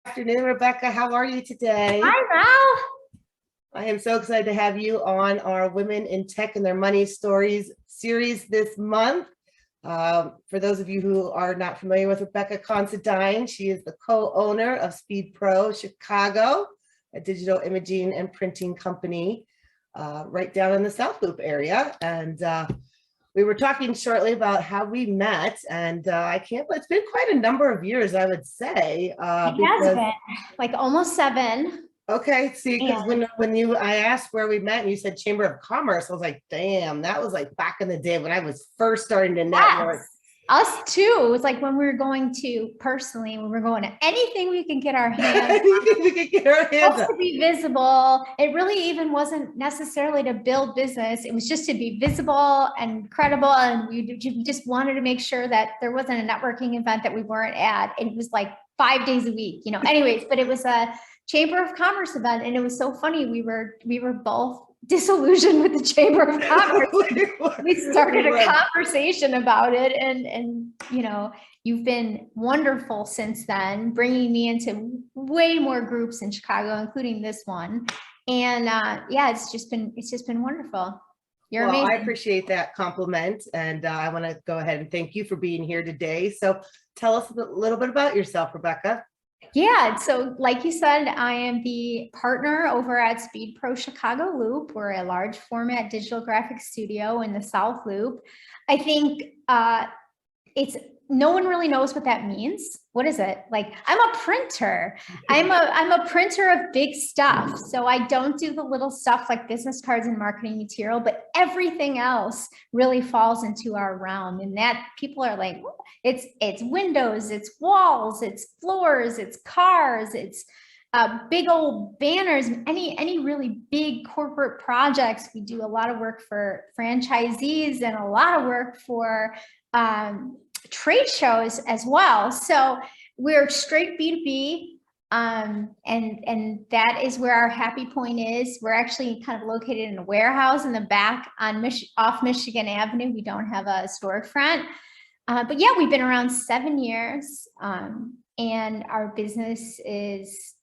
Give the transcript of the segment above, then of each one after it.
Afternoon, Rebecca. How are you today? Hi, Ralph. I am so excited to have you on our Women in Tech and Their Money Stories series this month. For those of you who are not familiar with Rebecca Considine, she is the co-owner of SpeedPro Chicago, a digital imaging and printing company right down in the South Loop area. And we were talking shortly about how we met, and I can't, but it's been quite a number of years, I would say. It has been like almost 7. Okay, see, because And I asked where we met and you said Chamber of Commerce, I was like, damn, that was like back in the day when I was first starting to network. yes, us too. It was like when we were going to personally, when we were going to anything we could get our hands Anything we could get our hands on on. to be visible. It really even wasn't necessarily to build business. It was just to be visible and credible. And we just wanted to make sure that there wasn't a networking event that we weren't at. And it was like 5 days a week, anyways, but it was a Chamber of Commerce event. And it was so funny. We were both disillusioned with the Chamber of Commerce. We started a conversation about it, and you've been wonderful since then, bringing me into way more groups in Chicago, including this one. And yeah, it's just been wonderful. You're amazing. I appreciate that compliment, and I want to go ahead and thank you for being here today. So tell us a little bit about yourself, Rebecca. Yeah, so like you said, I am the partner over at SpeedPro Chicago Loop. We're a large format digital graphics studio in the South Loop. I think no one really knows what that means. What is it? Like, I'm a printer. I'm a printer of big stuff. So I don't do the little stuff like business cards and marketing material, but everything else really falls into our realm. And that people are like, it's windows, it's walls, it's floors, it's cars, it's big old banners, any really big corporate projects. We do a lot of work for franchisees and a lot of work for trade shows as well. So we're straight B2B. And that is where our happy point is. We're actually kind of located in a warehouse in the back on off Michigan Avenue. We don't have a storefront. But yeah, we've been around 7 years, and our business is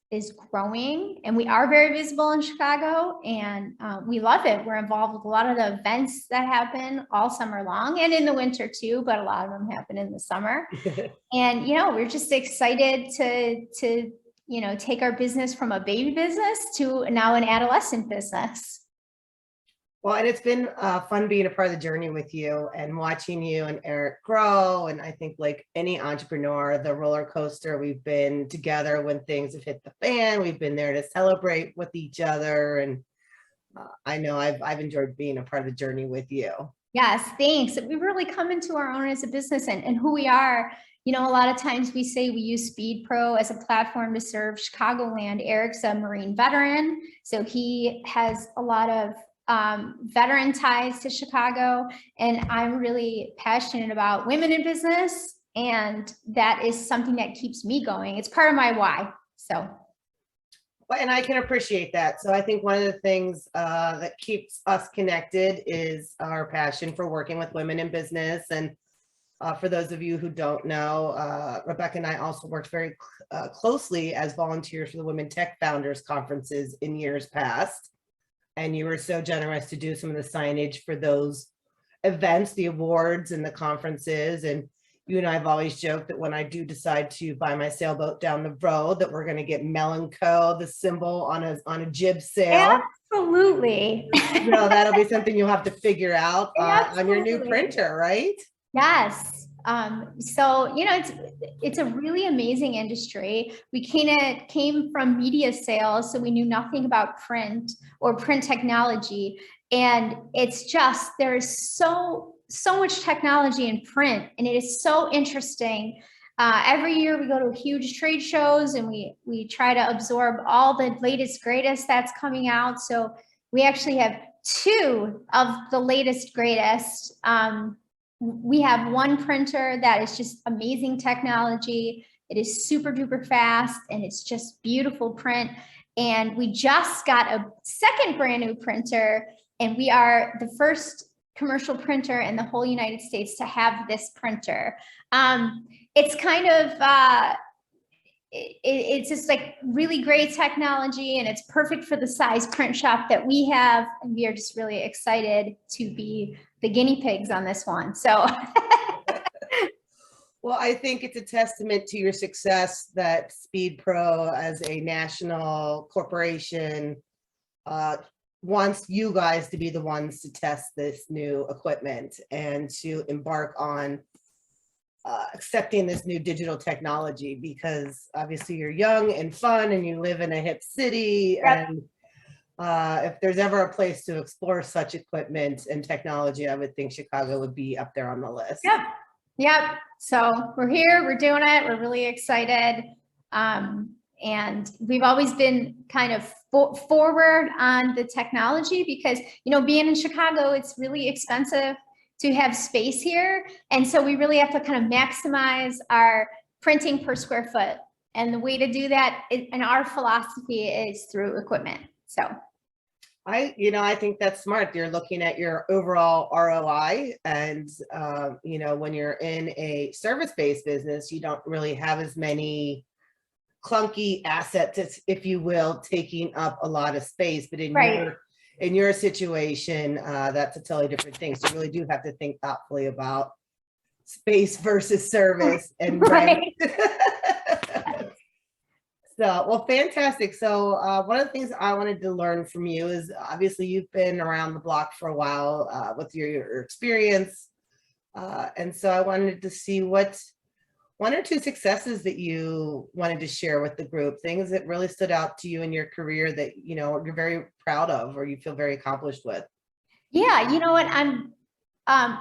growing, and we are very visible in Chicago, and we love it. We're involved with a lot of the events that happen all summer long and in the winter too, but a lot of them happen in the summer. And we're just excited to take our business from a baby business to now an adolescent business. Well, and it's been fun being a part of the journey with you and watching you and Eric grow. And I think, like any entrepreneur, the roller coaster, we've been together when things have hit the fan. We've been there to celebrate with each other. And I know I've enjoyed being a part of the journey with you. Yes, thanks. We've really come into our own as a business and who we are. A lot of times we say we use SpeedPro as a platform to serve Chicagoland. Eric's a Marine veteran, so he has a lot of veteran ties to Chicago, and I'm really passionate about women in business, and that is something that keeps me going. It's part of my why. So, and I can appreciate that. So I think one of the things that keeps us connected is our passion for working with women in business. And for those of you who don't know, Rebecca and I also worked very closely as volunteers for the Women Tech Founders conferences in years past. And you were so generous to do some of the signage for those events, the awards and the conferences. And you and I have always joked that when I do decide to buy my sailboat down the road, that we're going to get Melanco, the symbol, on a jib sail. Absolutely. That'll be something you'll have to figure out on your new printer, right? Yes. So, it's a really amazing industry. We came from media sales, so we knew nothing about print or print technology. And it's just, there is so much technology in print, and it is so interesting. Every year we go to huge trade shows, and we try to absorb all the latest, greatest that's coming out. So we actually have 2 of the latest, greatest. We have one printer that is just amazing technology. It is super duper fast, and it's just beautiful print. And we just got a second brand new printer, and we are the first commercial printer in the whole United States to have this printer. It's kind of it's just like really great technology, and it's perfect for the size print shop that we have. And we are just really excited to be the guinea pigs on this one. So Well, I think it's a testament to your success that SpeedPro as a national corporation wants you guys to be the ones to test this new equipment and to embark on accepting this new digital technology, because obviously you're young and fun and you live in a hip city. Yep. And if there's ever a place to explore such equipment and technology, I would think Chicago would be up there on the list. Yep. Yep. So we're here, we're doing it. We're really excited. And we've always been kind of forward on the technology because, you know, being in Chicago, it's really expensive to have space here. And so we really have to kind of maximize our printing per square foot. And the way to do that in our philosophy is through equipment. So I think that's smart. You're looking at your overall ROI, and when you're in a service-based business, you don't really have as many clunky assets, if you will, taking up a lot of space. But in your situation, that's a totally different thing. So you really do have to think thoughtfully about space versus service and rent. So, well, fantastic. So one of the things I wanted to learn from you is obviously you've been around the block for a while with your experience. And so I wanted to see what one or two successes that you wanted to share with the group, things that really stood out to you in your career that, you're very proud of or you feel very accomplished with. Yeah, you know what?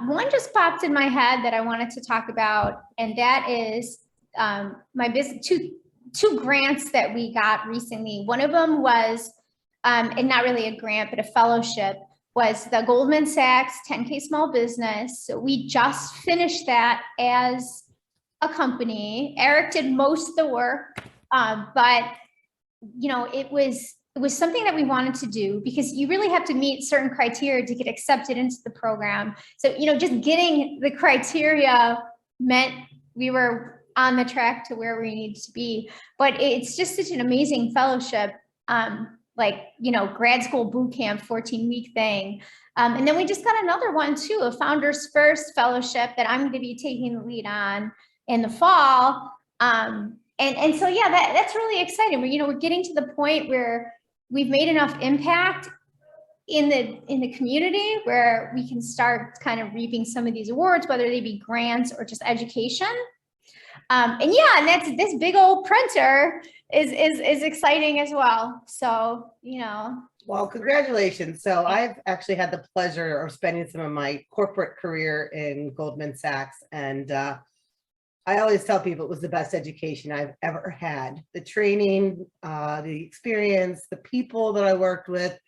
One just popped in my head that I wanted to talk about, and that is my business, two grants that we got recently. One of them was, and not really a grant, but a fellowship, was the Goldman Sachs 10K Small Business. So we just finished that as a company. Eric did most of the work, but it was something that we wanted to do because you really have to meet certain criteria to get accepted into the program. So, just getting the criteria meant we were on the track to where we need to be. But it's just such an amazing fellowship, grad school boot camp, 14-week thing. And then we just got another one too, a Founders First fellowship that I'm going to be taking the lead on in the fall. And so, yeah, that's really exciting. We're getting to the point where we've made enough impact in the community where we can start kind of reaping some of these awards, whether they be grants or just education. And that's this big old printer is exciting as well. So, Well, congratulations. So I've actually had the pleasure of spending some of my corporate career in Goldman Sachs. And I always tell people it was the best education I've ever had. The training, the experience, the people that I worked with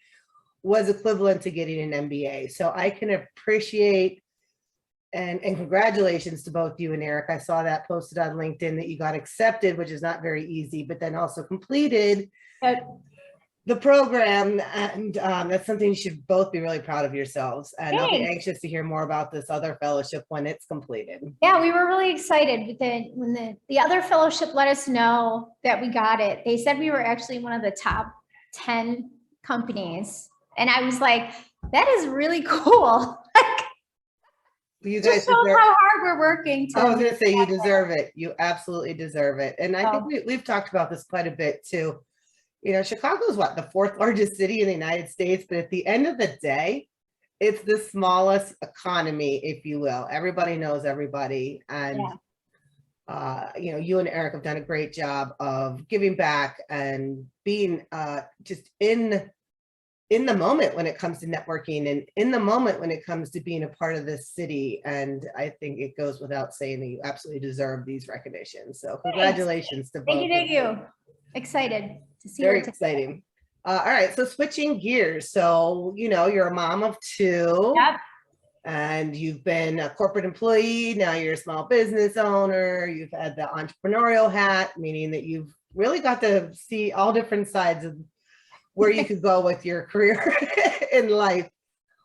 was equivalent to getting an MBA. So I can appreciate and congratulations to both you and Eric. I saw that posted on LinkedIn that you got accepted, which is not very easy, but then also completed the program. And that's something you should both be really proud of yourselves. And I'll be anxious to hear more about this other fellowship when it's completed. Yeah, we were really excited when the other fellowship let us know that we got it. They said we were actually one of the top 10 companies. And I was like, that is really cool. You guys show how hard we're working. I was going to say you deserve it. You absolutely deserve it. And I think we've talked about this quite a bit too. Chicago is the fourth largest city in the United States, but at the end of the day, it's the smallest economy, if you will. Everybody knows everybody. And, you and Eric have done a great job of giving back and being just in the moment when it comes to networking and in the moment when it comes to being a part of this city. And I think it goes without saying that you absolutely deserve these recognitions. So congratulations to both. Thank you. Excited to see. Very exciting. All right. So switching gears. So, you're a mom of two. Yep. And you've been a corporate employee. Now you're a small business owner. You've had the entrepreneurial hat, meaning that you've really got to see all different sides of where you could go with your career in life.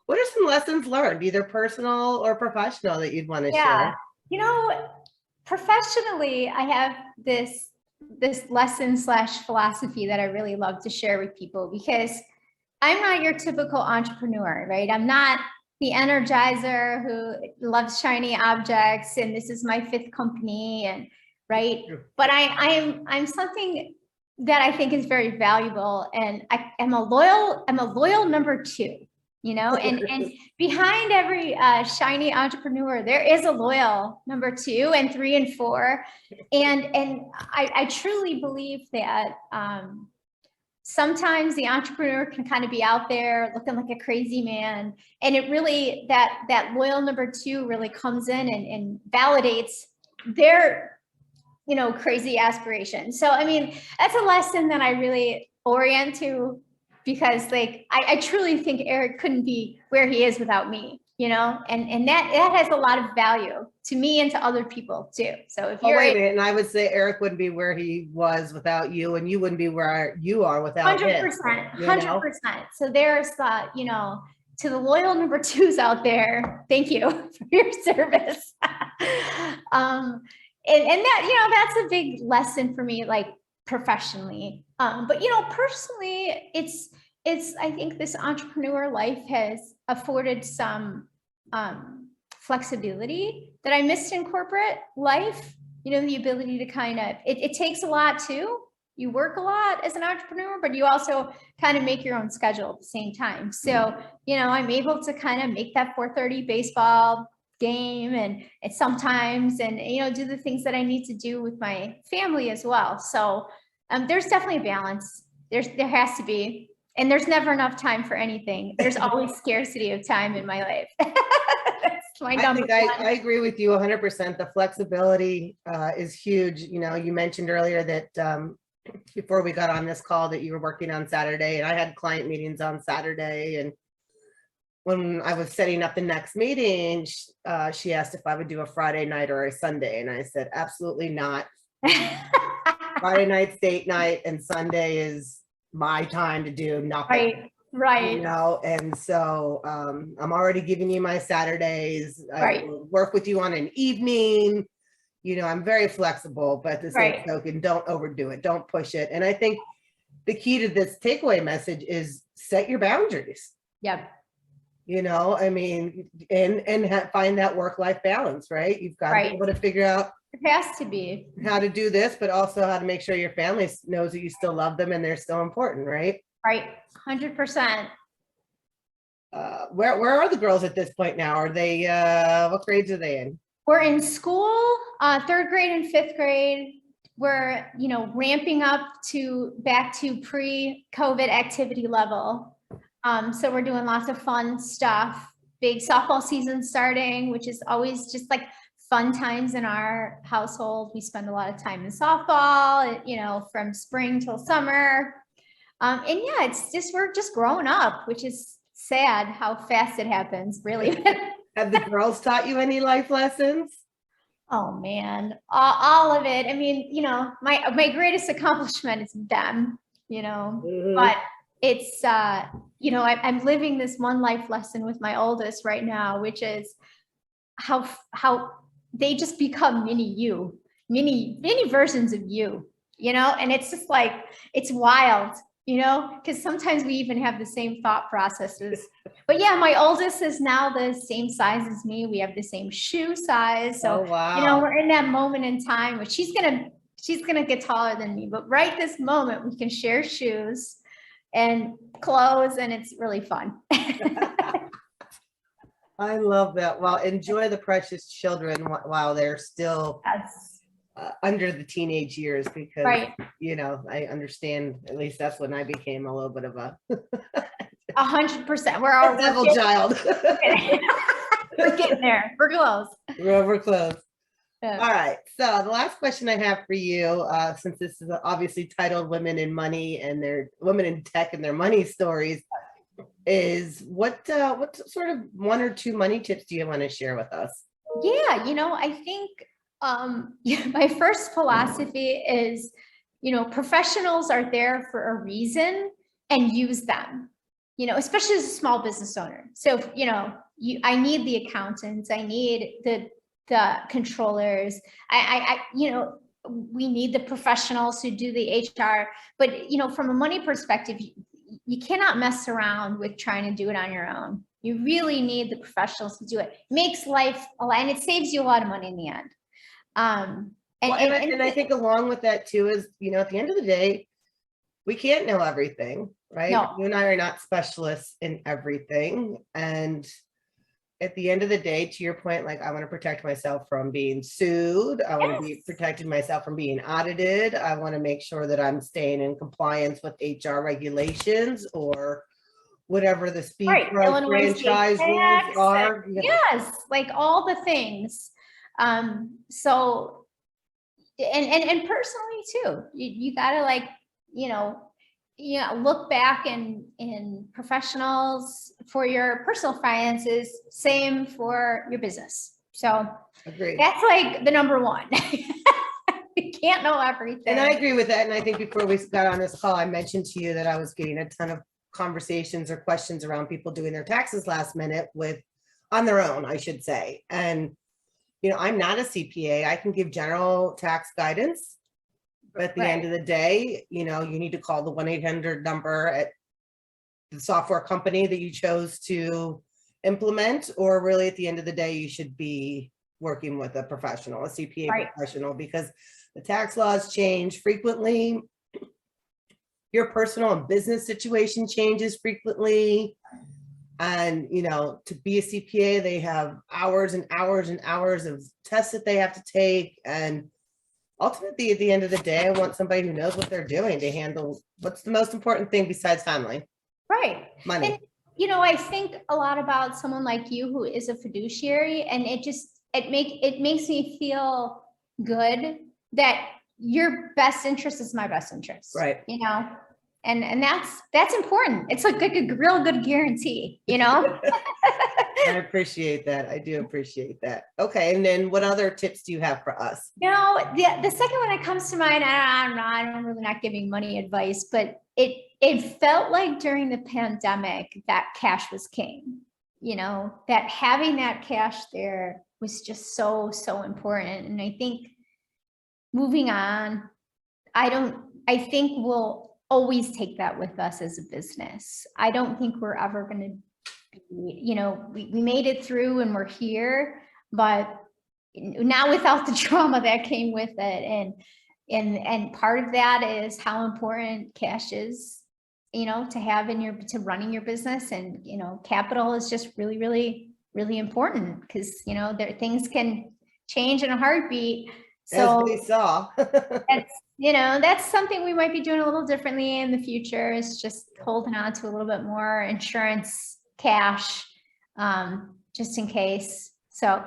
What are some lessons learned, either personal or professional, that you'd want to share? Professionally, I have this lesson slash philosophy that I really love to share with people, because I'm not your typical entrepreneur, right? I'm not the energizer who loves shiny objects and this is my 5th company, and right. But I'm something that I think is very valuable, and I am a loyal number 2, you know, and behind every shiny entrepreneur, there is a loyal number 2 and 3 and 4. And I truly believe that sometimes the entrepreneur can kind of be out there looking like a crazy man. And it really, that loyal number 2 really comes in and validates their, you know, crazy aspirations. So, I mean, that's a lesson that I really orient to, because like, I truly think Eric couldn't be where he is without me, you know, and that has a lot of value to me and to other people too. So if you're— wait a minute, and I would say Eric wouldn't be where he was without you, and you wouldn't be where you are without 100%, 100%. So there's the, you know, to the loyal number 2s out there, thank you for your service. And that, you know, that's a big lesson for me, like professionally. But, you know, personally, it's, I think this entrepreneur life has afforded some flexibility that I missed in corporate life. You know, the ability to kind of, it takes a lot too. You work a lot as an entrepreneur, but you also kind of make your own schedule at the same time. So, you know, I'm able to kind of make that 4:30 baseball game and sometimes, and, you know, do the things that I need to do with my family as well. So there's definitely a balance. There has to be, and there's never enough time for anything. There's always scarcity of time in my life. That's my number one. I agree with you 100%. The flexibility is huge. You know, you mentioned earlier that before we got on this call that you were working on Saturday, and I had client meetings on Saturday, and when I was setting up the next meeting, she asked if I would do a Friday night or a Sunday. And I said, absolutely not. Friday night's date night and Sunday is my time to do nothing. Right. You know, and so I'm already giving you my Saturdays. Right. I will work with you on an evening. You know, I'm very flexible, but at the same token, don't overdo it. Don't push it. And I think the key to this takeaway message is set your boundaries. Yep. You know, I mean, and find that work-life balance, right? You've got to be able to figure out it has to be how to do this, but also how to make sure your family knows that you still love them and they're still important, right? Right, 100%. Where are the girls at this point now? Are they what grades are they in? We're in school, 3rd grade and 5th grade. We're, you know, ramping up back to pre-COVID activity level. So we're doing lots of fun stuff. Big softball season starting, which is always just like fun times in our household. We spend a lot of time in softball, you know, from spring till summer. And yeah, it's just, we're just growing up, which is sad how fast it happens, really. Have the girls taught you any life lessons? Oh man, all of it. I mean, you know, my greatest accomplishment is them, you know, but it's, you know, I'm living this one life lesson with my oldest right now, which is how they just become mini versions of you, you know, and it's just like, it's wild, you know, because sometimes we even have the same thought processes. But yeah, my oldest is now the same size as me. We have the same shoe size. So, you know, we're in that moment in time where she's gonna get taller than me, but right this moment we can share shoes and clothes, and it's really fun. I love that. Well, enjoy the precious children while they're still under the teenage years, because, you know, I understand, at least that's when I became a little bit of a 100%. We're all devil child. We're getting there. We're close. We're close. Yeah. All right. So the last question I have for you, since this is obviously titled Women in Money and their Women in Tech and Their Money Stories, is what sort of 1 or 2 money tips do you want to share with us? Yeah, you know, I think my first philosophy is, you know, professionals are there for a reason, and use them, you know, especially as a small business owner. So, you know, I need the accountants, I need the controllers, I you know, we need the professionals who do the HR, but you know, from a money perspective, you cannot mess around with trying to do it on your own. You really need the professionals to do it. It makes life a lot, and it saves you a lot of money in the end. And I think along with that too is, you know, at the end of the day, we can't know everything, right? No. You and I are not specialists in everything. And at the end of the day, to your point, like I want to protect myself from being sued. I want to be protecting myself from being audited. I want to make sure that I'm staying in compliance with HR regulations or whatever the SpeedPro franchise rules are. Yes, like all the things. So, and personally too, you gotta like, you know, look back in professionals for your personal finances, same for your business. So agreed. That's like the number one. You can't know everything. And I agree with that. And I think before we got on this call, I mentioned to you that I was getting a ton of conversations or questions around people doing their taxes last minute on their own, I should say. And, you know, I'm not a CPA. I can give general tax guidance. But at the end of the day, you know, you need to call the 1-800 number at the software company that you chose to implement, or really at the end of the day, you should be working with a professional, a CPA professional, because the tax laws change frequently. Your personal and business situation changes frequently. And, you know, to be a CPA, they have hours and hours and hours of tests that they have to take. And ultimately, at the end of the day, I want somebody who knows what they're doing to handle what's the most important thing besides family. Right. Money. And, you know, I think a lot about someone like you who is a fiduciary, and it makes me feel good that your best interest is my best interest. Right. You know, and that's important. It's like a real good guarantee, you know? I appreciate that. I do appreciate that. Okay. And then what other tips do you have for us? You know, the second one that comes to mind, I'm really not giving money advice, but it felt like during the pandemic that cash was king. You know, that having that cash there was just so important. And I think moving on, I think we'll always take that with us as a business. I don't think we're ever going to, you know, we made it through and we're here, but now without the trauma that came with it. And part of that is how important cash is, you know, to have to running your business. And, you know, capital is just really important because, you know, things can change in a heartbeat. So as we saw. that's something we might be doing a little differently in the future, is just holding on to a little bit more insurance cash, just in case. So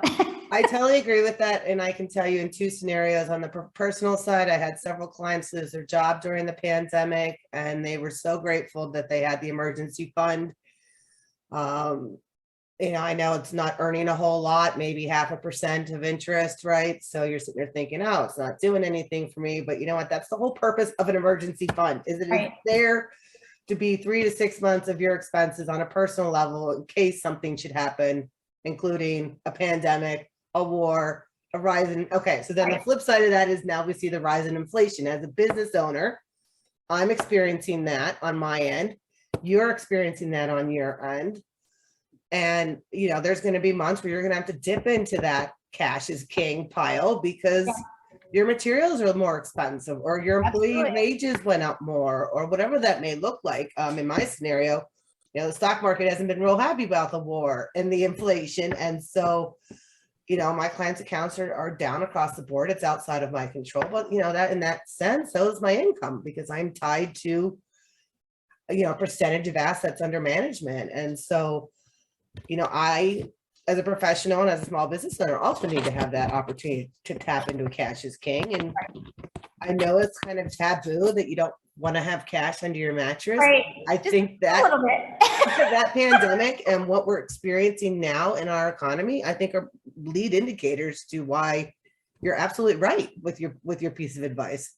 I totally agree with that. And I can tell you in two scenarios. On the personal side, I had several clients lose their job during the pandemic, and they were so grateful that they had the emergency fund. You know, I know it's not earning a whole lot, maybe 0.5% of interest, right? So you're sitting there thinking, oh, it's not doing anything for me. But you know what? That's the whole purpose of an emergency fund, is it is there to be 3 to 6 months of your expenses on a personal level in case something should happen, including a pandemic, a war, a rise in. Okay, so then the flip side of that is now we see the rise in inflation. As a business owner, I'm experiencing that on my end. You're experiencing that on your end. And, you know, there's going to be months where you're going to have to dip into that cash is king pile because your materials are more expensive, or your employee wages went up more, or whatever that may look like. In my scenario, you know, the stock market hasn't been real happy about the war and the inflation. And so, you know, my clients' accounts are down across the board. It's outside of my control. But, you know, that in that sense, so is my income, because I'm tied to, you know, a percentage of assets under management. And so, you know, I, as a professional and as a small business owner, also need to have that opportunity to tap into a cash is king. And I know it's kind of taboo that you don't want to have cash under your mattress. I think that a little bit. that pandemic and what we're experiencing now in our economy, I think are lead indicators to why you're absolutely right with your piece of advice.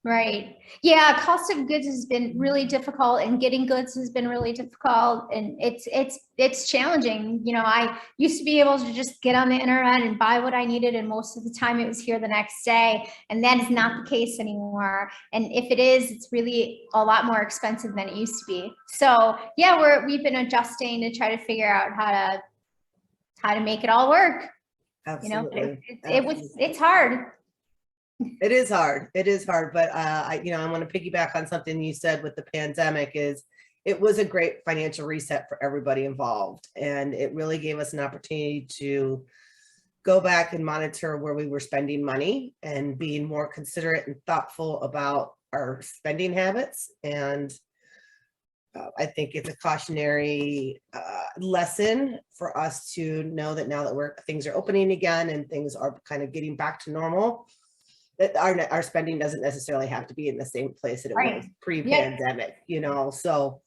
Right. Yeah. Cost of goods has been really difficult, and getting goods has been really difficult. And it's challenging. You know, I used to be able to just get on the internet and buy what I needed, and most of the time it was here the next day. And that is not the case anymore. And if it is, it's really a lot more expensive than it used to be. So yeah, we've been adjusting to try to figure out how to make it all work. Absolutely. You know, it's hard. It is hard. It is hard. But I want to piggyback on something you said with the pandemic. Is it was a great financial reset for everybody involved. And it really gave us an opportunity to go back and monitor where we were spending money and being more considerate and thoughtful about our spending habits. And I think it's a cautionary lesson for us to know that now that things are opening again and things are kind of getting back to normal, that our spending doesn't necessarily have to be in the same place that it was pre-pandemic, you know. So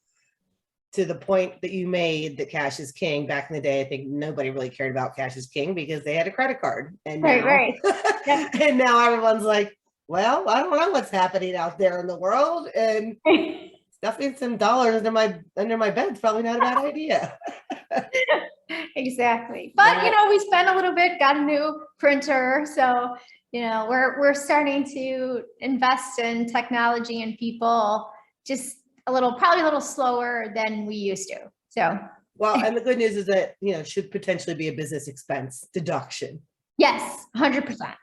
to the point that you made, that cash is king, back in the day, I think nobody really cared about cash is king because they had a credit card. And now, and now everyone's like, well, I don't know what's happening out there in the world, and stuffing some dollars under my bed is probably not a bad idea. Exactly. But you know, we spent a little bit, got a new printer, so you know, we're starting to invest in technology and people, just probably a little slower than we used to. So well, and the good news is that, you know, should potentially be a business expense deduction. Yes, 100%.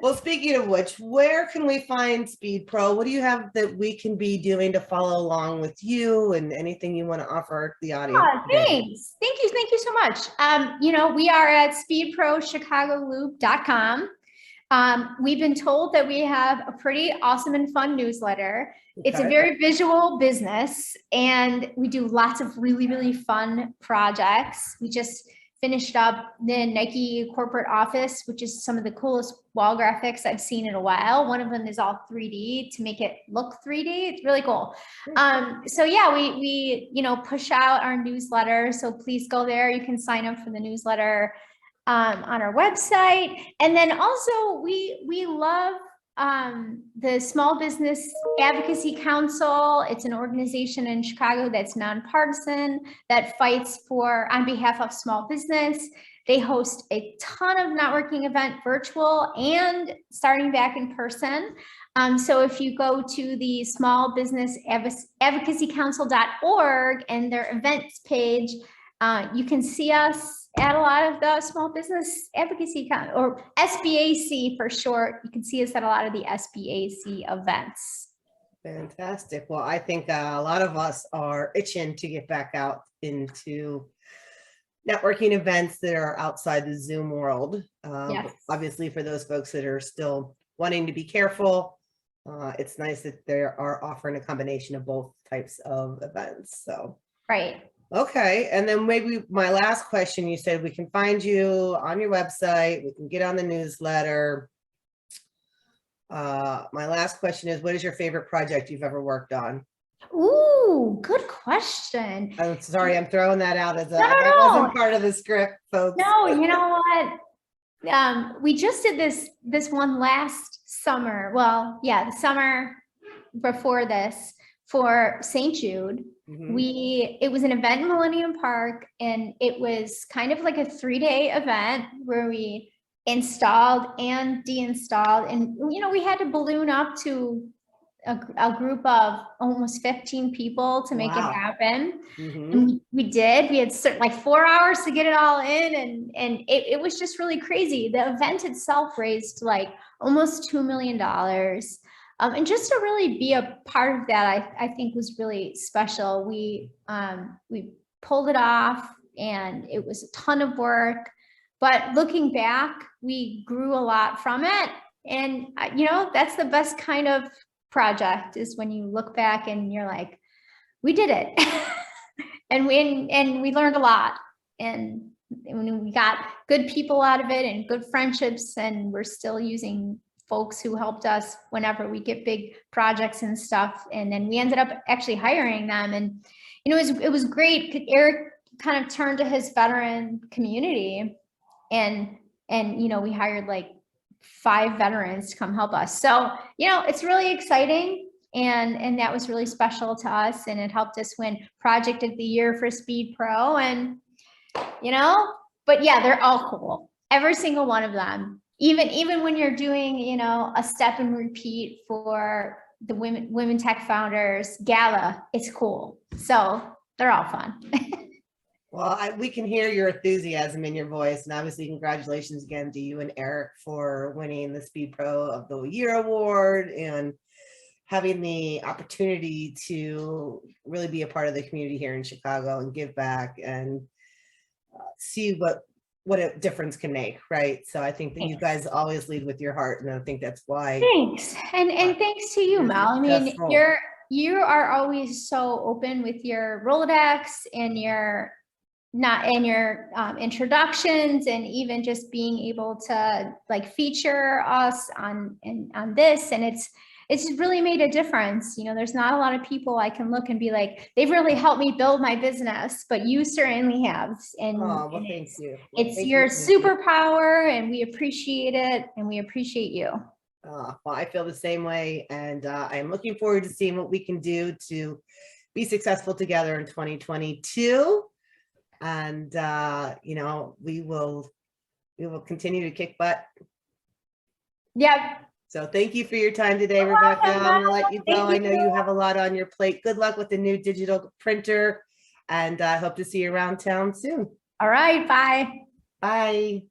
Well, speaking of which, where can we find SpeedPro? What do you have that we can be doing to follow along with you, and anything you want to offer the audience? Thanks. Thank you so much. You know, we are at SpeedProChicagoLoop.com. We've been told that we have a pretty awesome and fun newsletter. Okay. It's a very visual business, and we do lots of really, really fun projects. We just finished up the Nike corporate office, which is some of the coolest wall graphics I've seen in a while. One of them is all 3D to make it look 3D. It's really cool. So yeah, we you know, push out our newsletter. So please go there. You can sign up for the newsletter on our website. And then also we love the Small Business Advocacy Council. It's an organization in Chicago that's nonpartisan, that fights on behalf of small business. They host a ton of networking event, virtual and starting back in person. So if you go to the smallbusinessadvocacycouncil.org and their events page, you can see us at a lot of the Small Business Advocacy or SBAC for short. You can see us at a lot of the SBAC events. Fantastic. Well, I think a lot of us are itching to get back out into networking events that are outside the Zoom world. Yes. Obviously, for those folks that are still wanting to be careful, it's nice that they are offering a combination of both types of events. So right. Okay, and then maybe my last question, you said we can find you on your website, we can get on the newsletter. My last question is, what is your favorite project you've ever worked on? Ooh, good question. I'm sorry, I'm throwing that out as that wasn't part of the script, folks. No, you know what? We just did this one last summer. Well, yeah, the summer before this for St. Jude. Mm-hmm. It was an event in Millennium Park, and it was kind of like a 3-day event where we installed and deinstalled, and you know, we had to balloon up to a group of almost 15 people to make it happen. Mm-hmm. And we did. We had like 4 hours to get it all in, and it was just really crazy. The event itself raised like almost $2 million. And just to really be a part of that, I think was really special. We pulled it off, and it was a ton of work. But looking back, we grew a lot from it. And, you know, that's the best kind of project, is when you look back and you're like, we did it. and we learned a lot. And we got good people out of it and good friendships, and we're still using folks who helped us whenever we get big projects and stuff. And then we ended up actually hiring them. And, you know, it was great. Eric kind of turned to his veteran community, and, you know, we hired like 5 veterans to come help us. So, you know, it's really exciting. And that was really special to us. And it helped us win Project of the Year for SpeedPro. And, you know, but yeah, they're all cool. Every single one of them. Even when you're doing, you know, a step and repeat for the Women Tech Founders Gala, it's cool. So they're all fun. Well, we can hear your enthusiasm in your voice, and obviously congratulations again to you and Eric for winning the SpeedPro of the Year award and having the opportunity to really be a part of the community here in Chicago and give back and see what a difference can make, right? So I think that you guys always lead with your heart, and I think that's why. Thanks. And thanks to you, Mel. I mean, you are always so open with your Rolodex and your introductions, and even just being able to like feature us on this, and it's really made a difference. You know, there's not a lot of people I can look and be like, they've really helped me build my business, but you certainly have. And, well, thank you. It's your superpower, and we appreciate it, and we appreciate you. Well, I feel the same way, and I am looking forward to seeing what we can do to be successful together in 2022. And you know, we will continue to kick butt. Yep. So thank you for your time today, Rebecca. I'm gonna let you go. I know you have a lot on your plate. Good luck with the new digital printer, and I hope to see you around town soon. All right, bye. Bye.